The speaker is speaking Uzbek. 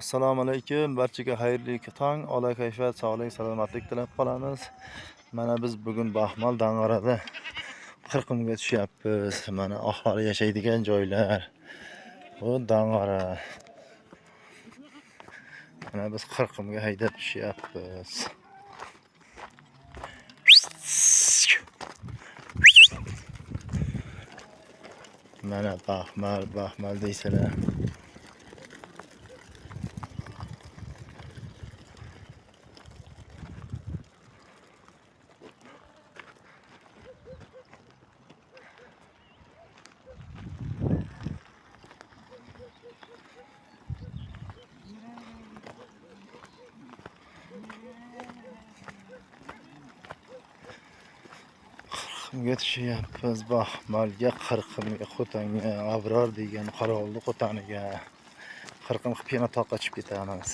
Assalomu alaykum. Barchaga xayrli tong, ola kayfiyat, sog'lik, salomatlik tilab qolamiz. Mana biz bugun Baxmal Dang'arada qirqimga tushyapmiz. Mana aholi yashaydigan joylar. Bu Dang'ara. Mana biz qirqimga haydab tushyapmiz. Mana Baxmal deysalar. Qirqimga tushyapmiz. Baxmalga, Qirqimga, Qo'tanga, Abror degan Qorovulni Qo'taniga. Qirqim qilib yana toqqa chiqib ketamiz.